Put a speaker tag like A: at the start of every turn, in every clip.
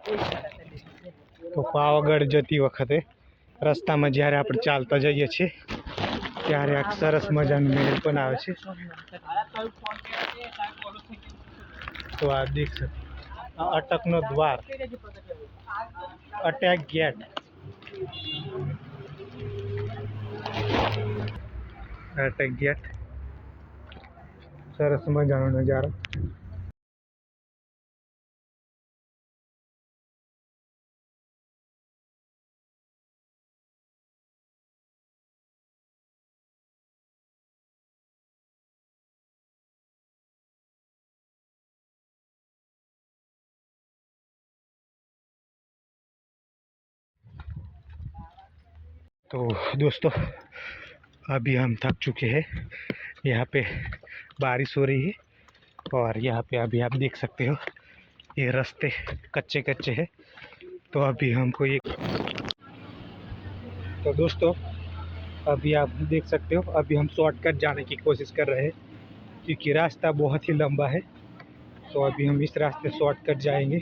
A: તો પાવાગઢ જતી વખતે રસ્તામાં જ્યારે આપણે ચાલતા જઈએ છીએ ત્યારે આ સરસ મજાનું મહેલ પણ આવે છે. તો આ દેખ શકો અટકનો દ્વાર, અટેક ગેટ, અટેક ગેટ, સરસ મજાનો નજારો. तो दोस्तों अभी हम थक चुके हैं. यहाँ पे बारिश हो रही है और यहाँ पे अभी आप देख सकते हो ये रास्ते कच्चे कच्चे हैं. तो अभी हमको ये तो दोस्तों अभी आप देख सकते हो अभी हम शॉर्टकट जाने की कोशिश कर रहे हैं क्योंकि रास्ता बहुत ही लंबा है. तो अभी हम इस रास्ते शॉर्टकट जाएंगे.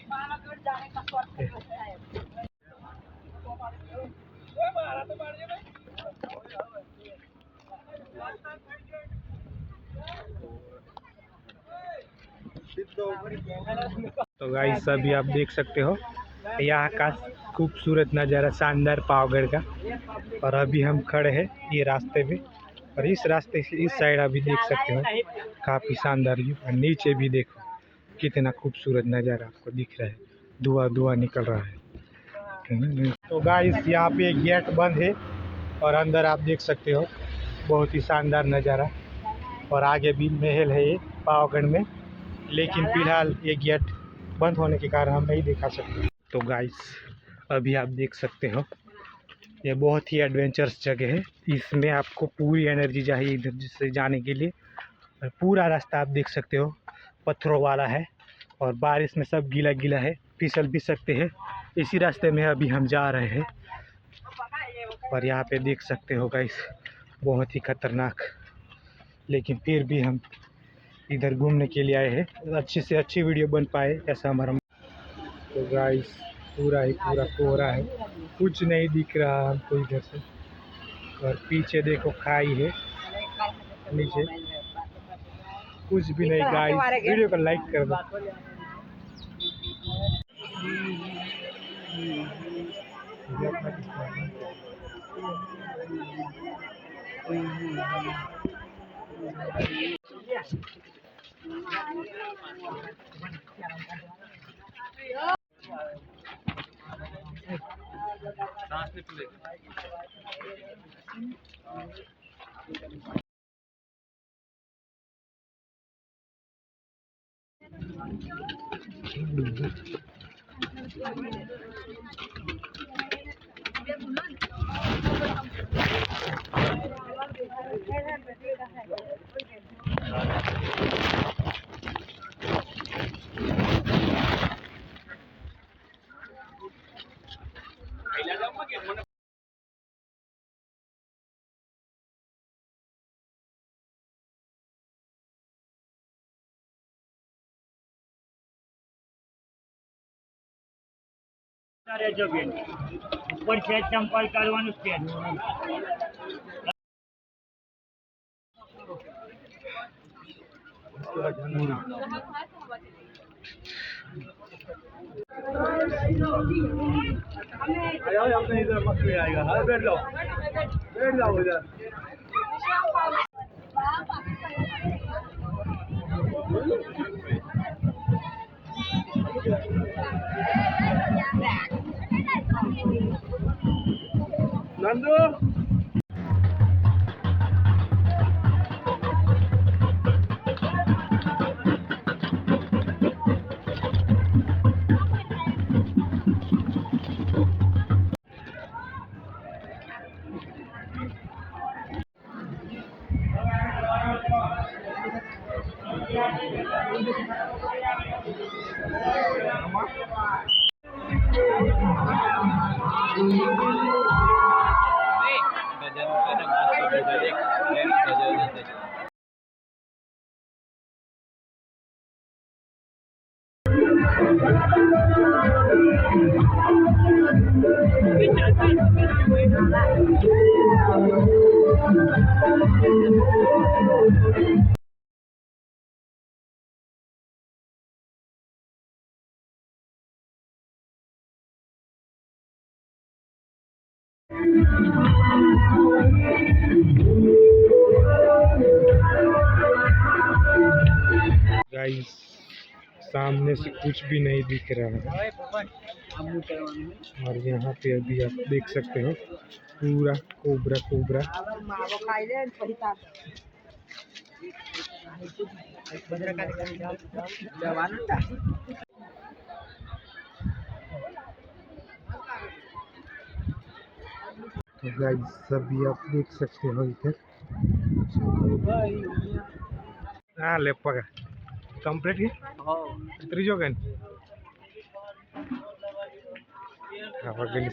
A: तो गाइस अभी आप देख सकते हो यहाँ का खूबसूरत नज़ारा शानदार पावागढ़ का. और अभी हम खड़े हैं ये रास्ते पे और इस रास्ते से इस साइड अभी देख सकते हो काफ़ी शानदार व्यू. और नीचे भी देखो कितना खूबसूरत नज़ारा आपको दिख रहा है, धुआं धुआं निकल रहा है. तो गाइस यहाँ पे गेट बंद है और अंदर आप देख सकते हो बहुत ही शानदार नज़ारा. और आगे भी महल है ये पावागढ़ में, लेकिन फिलहाल ये गेट बंद होने के कारण हम नहीं दिखा सकते. तो गाइस अभी आप देख सकते हो ये बहुत ही एडवेंचरस जगह है. इसमें आपको पूरी एनर्जी चाहिए इधर से जाने के लिए. और पूरा रास्ता आप देख सकते हो पत्थरों वाला है और बारिश में सब गीला गीला है, फिसल भी सकते हैं. इसी रास्ते में अभी हम जा रहे हैं. और यहाँ पे देख सकते हो गाइस बहुत ही खतरनाक, लेकिन फिर भी हम इधर घूमने के लिए आए हैं. अच्छी से अच्छी वीडियो बन पाए ऐसा हमारा. तो गाइस पूरा ही पूरा कोहरा है, कुछ नहीं दिख रहा हमको इधर से. और पीछे देखो खाई है, नीचे कुछ भी नहीं. गाइस वीडियो को लाइक कर दो.
B: ऊपर से चंपल करवानुं છે.
A: अपने इधर मछली आएगा. हाँ बैठ जाओ इधर. नंदू गाइस सामने से कुछ भी नहीं दिख रहा है और यहाँ पे अभी आप देख सकते हो पूरा कोबरा कोबरा। तो गाइस अभी आप देख सकते हो इधर हाँ लेपगा कंप्लीट ही त्रिजो गन हाँ वगैरह